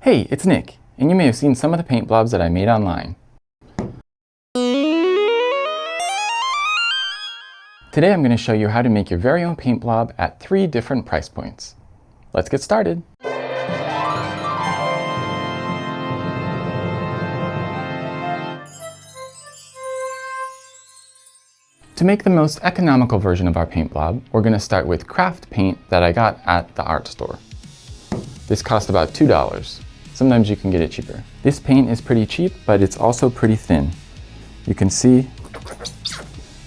Hey, it's Nick, and you may have seen some of the paint blobs that I made online. Today I'm going to show you how to make your very own paint blob at 3 different price points. Let's get started. To make the most economical version of our paint blob, we're going to start with craft paint that I got at the art store. This cost about $2. Sometimes you can get it cheaper. This paint is pretty cheap, but it's also pretty thin. You can see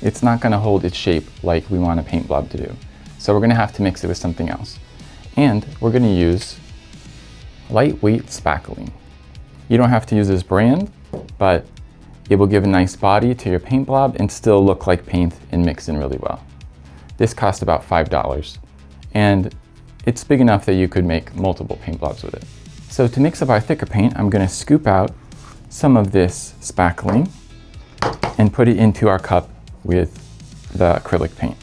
it's not going to hold its shape like we want a paint blob to do. So we're going to have to mix it with something else. And we're going to use lightweight spackling. You don't have to use this brand, but it will give a nice body to your paint blob and still look like paint and mix in really well. This cost about $5, and it's big enough that you could make multiple paint blobs with it. So to mix up our thicker paint, I'm going to scoop out some of this spackling and put it into our cup with the acrylic paint.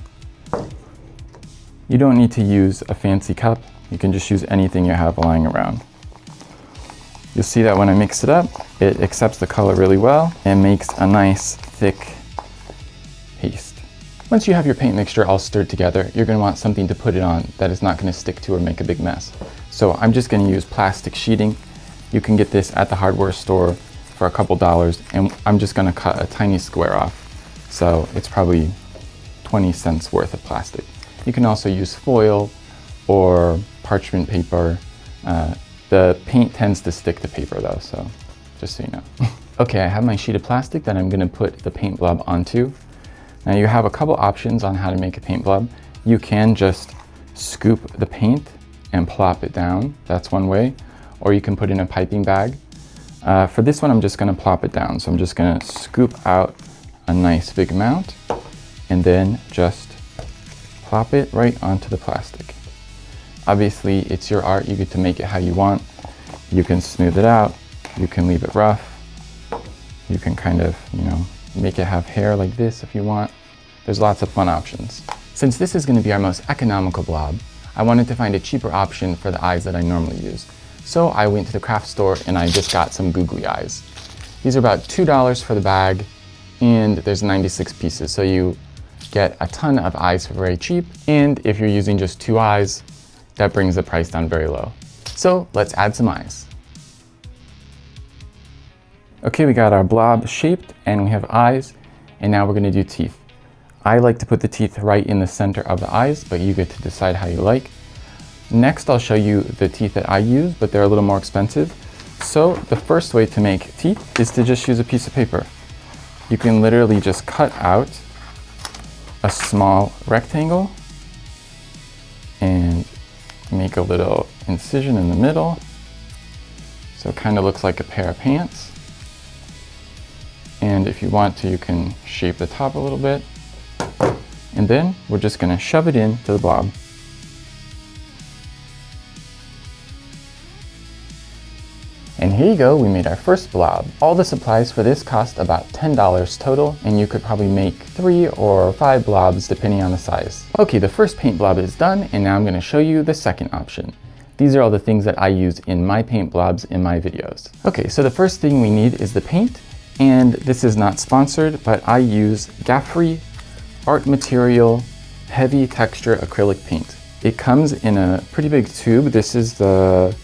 You don't need to use a fancy cup. You can just use anything you have lying around. You'll see that when I mix it up, it accepts the color really well and makes a nice thick paste. Once you have your paint mixture all stirred together, you're going to want something to put it on that is not going to stick to or make a big mess. So I'm just going to use plastic sheeting. You can get this at the hardware store for a couple dollars, and I'm just going to cut a tiny square off. So it's probably 20 cents worth of plastic. You can also use foil or parchment paper. The paint tends to stick to paper though, so just so you know. Okay, I have my sheet of plastic that I'm going to put the paint blob onto. Now you have a couple options on how to make a paint blob. You can just scoop the paint and plop it down. That's one way. Or you can put it in a piping bag. For this one, I'm just going to plop it down. So I'm just going to scoop out a nice big amount and then just plop it right onto the plastic. Obviously, it's your art. You get to make it how you want. You can smooth it out. You can leave it rough. You can kind of, make it have hair like this if you want. There's lots of fun options. Since this is going to be our most economical blob, I wanted to find a cheaper option for the eyes that I normally use. So I went to the craft store and I just got some Googly Eyes. These are about $2 for the bag, and there's 96 pieces. So you get a ton of eyes for very cheap. And if you're using just 2 eyes, that brings the price down very low. So let's add some eyes. Okay, we got our blob shaped and we have eyes, and now we're going to do teeth. I like to put the teeth right in the center of the eyes, but you get to decide how you like. Next, I'll show you the teeth that I use, but they're a little more expensive. So the first way to make teeth is to just use a piece of paper. You can literally just cut out a small rectangle and make a little incision in the middle. So it kind of looks like a pair of pants. And if you want to, you can shape the top a little bit. And then we're just going to shove it into the blob. And here you go, we made our first blob. All the supplies for this cost about $10 total, and you could probably make 3 or 5 blobs depending on the size. Okay, the first paint blob is done, and now I'm going to show you the second option. These are all the things that I use in my paint blobs in my videos. Okay, so the first thing we need is the paint, and this is not sponsored, but I use Gaffrey Art Material Heavy Texture Acrylic Paint. It comes in a pretty big tube. This is the,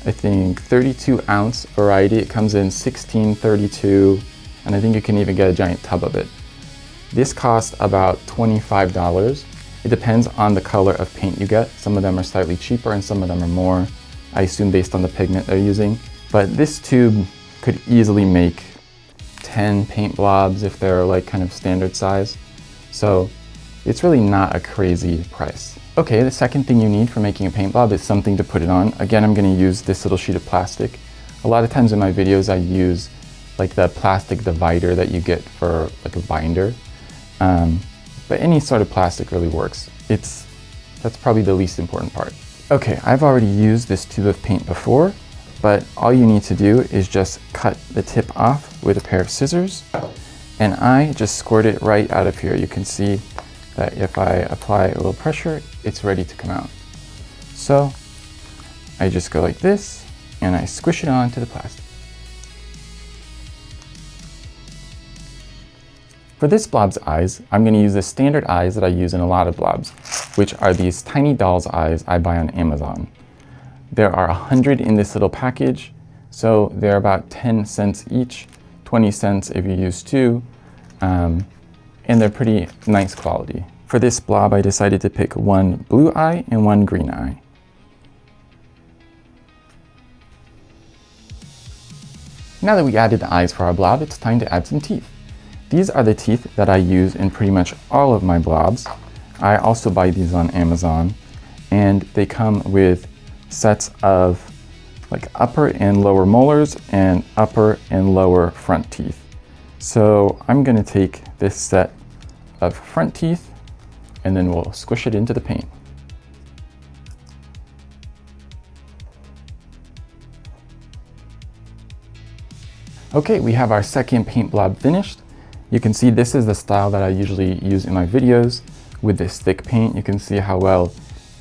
I think, 32 ounce variety. It comes in 16, 32, and I think you can even get a giant tub of it. This costs about $25. It depends on the color of paint you get. Some of them are slightly cheaper and some of them are more, I assume, based on the pigment they're using. But this tube could easily make 10 paint blobs if they're like kind of standard size. So it's really not a crazy price. Okay, the second thing you need for making a paint blob is something to put it on. Again, I'm going to use this little sheet of plastic. A lot of times in my videos I use like the plastic divider that you get for like a binder. But any sort of plastic really works. That's probably the least important part. Okay, I've already used this tube of paint before, but all you need to do is just cut the tip off with a pair of scissors, and I just squirt it right out of here. You can see that if I apply a little pressure, it's ready to come out. So I just go like this, and I squish it onto the plastic. For this blob's eyes, I'm going to use the standard eyes that I use in a lot of blobs, which are these tiny doll's eyes I buy on Amazon. There are 100 in this little package, so they're about 10 cents each, 20 cents if you use two, and they're pretty nice quality. For this blob, I decided to pick one blue eye and one green eye. Now that we added the eyes for our blob, it's time to add some teeth. These are the teeth that I use in pretty much all of my blobs. I also buy these on Amazon, and they come with sets of like upper and lower molars and upper and lower front teeth. So I'm going to take this set of front teeth and then we'll squish it into the paint. Okay, we have our second paint blob finished. You can see this is the style that I usually use in my videos. With this thick paint, you can see how well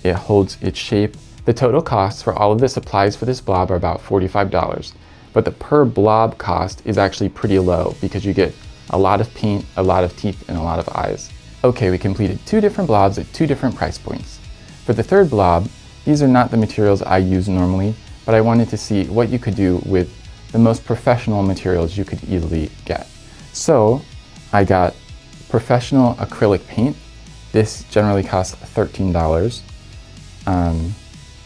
it holds its shape. The total cost for all of the supplies for this blob are about $45, but the per blob cost is actually pretty low because you get a lot of paint, a lot of teeth, and a lot of eyes. Okay, we completed two different blobs at two different price points. For the third blob, these are not the materials I use normally, but I wanted to see what you could do with the most professional materials you could easily get. So I got professional acrylic paint. This generally costs $13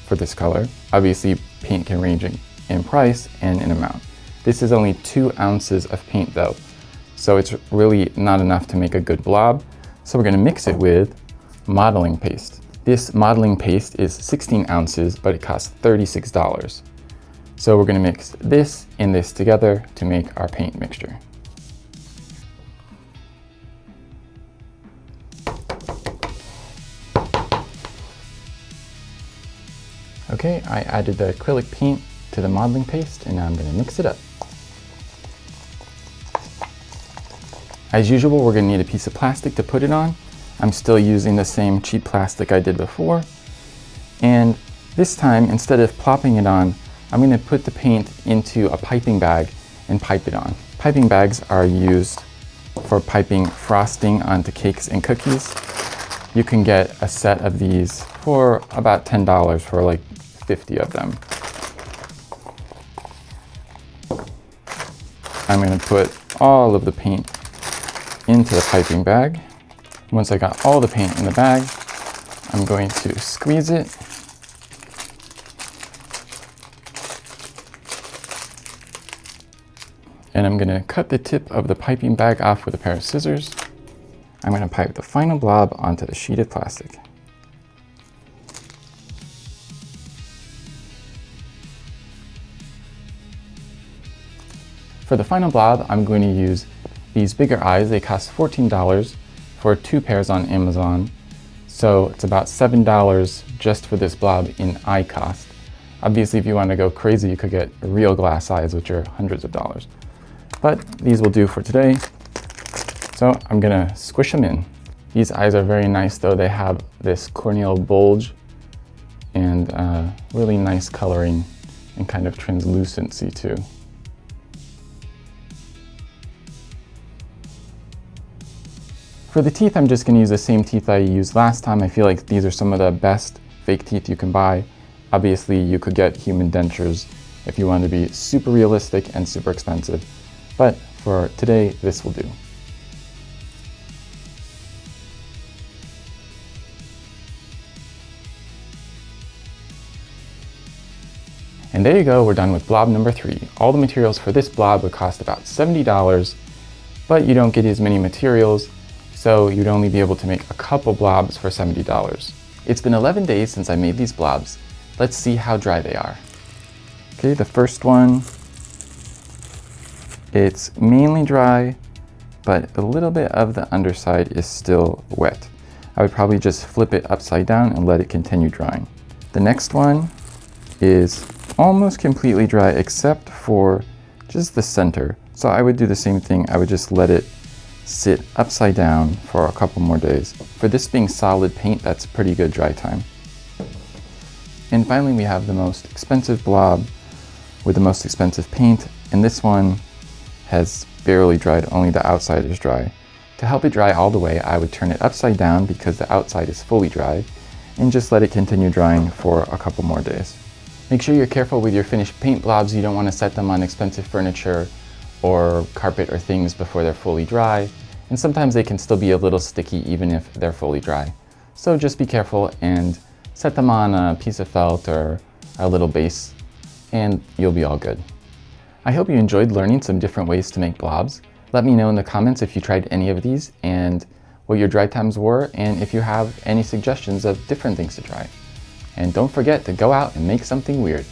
for this color. Obviously, paint can range in price and in amount. This is only 2 ounces of paint though, so it's really not enough to make a good blob. So we're gonna mix it with modeling paste. This modeling paste is 16 ounces, but it costs $36. So we're gonna mix this and this together to make our paint mixture. Okay, I added the acrylic paint to the modeling paste and now I'm going to mix it up. As usual, we're going to need a piece of plastic to put it on. I'm still using the same cheap plastic I did before. And this time, instead of plopping it on, I'm going to put the paint into a piping bag and pipe it on. Piping bags are used for piping frosting onto cakes and cookies. You can get a set of these for about $10 for like 50 of them. I'm going to put all of the paint into the piping bag. Once I got all the paint in the bag, I'm going to squeeze it. And I'm going to cut the tip of the piping bag off with a pair of scissors. I'm going to pipe the final blob onto the sheet of plastic. For the final blob, I'm going to use these bigger eyes. They cost $14 for 2 pairs on Amazon. So it's about $7 just for this blob in eye cost. Obviously, if you want to go crazy, you could get real glass eyes, which are hundreds of dollars. But these will do for today. So I'm gonna squish them in. These eyes are very nice though. They have this corneal bulge and really nice coloring and kind of translucency too. For the teeth, I'm just gonna use the same teeth I used last time. I feel like these are some of the best fake teeth you can buy. Obviously, you could get human dentures if you want to be super realistic and super expensive. But for today, this will do. And there you go, we're done with blob number 3. All the materials for this blob would cost about $70, but you don't get as many materials, so you'd only be able to make a couple blobs for $70. It's been 11 days since I made these blobs. Let's see how dry they are. Okay, the first one, it's mainly dry, but a little bit of the underside is still wet. I would probably just flip it upside down and let it continue drying. The next one is almost completely dry except for just the center. So I would do the same thing. I would just let it sit upside down for a couple more days. For this being solid paint, that's pretty good dry time. And finally, we have the most expensive blob with the most expensive paint, and this one has barely dried, only the outside is dry. To help it dry all the way, I would turn it upside down because the outside is fully dry, and just let it continue drying for a couple more days. Make sure you're careful with your finished paint blobs. You don't want to set them on expensive furniture or carpet or things before they're fully dry, and sometimes they can still be a little sticky even if they're fully dry. So just be careful and set them on a piece of felt or a little base, and you'll be all good. I hope you enjoyed learning some different ways to make blobs. Let me know in the comments if you tried any of these and what your dry times were, and if you have any suggestions of different things to try. And don't forget to go out and make something weird.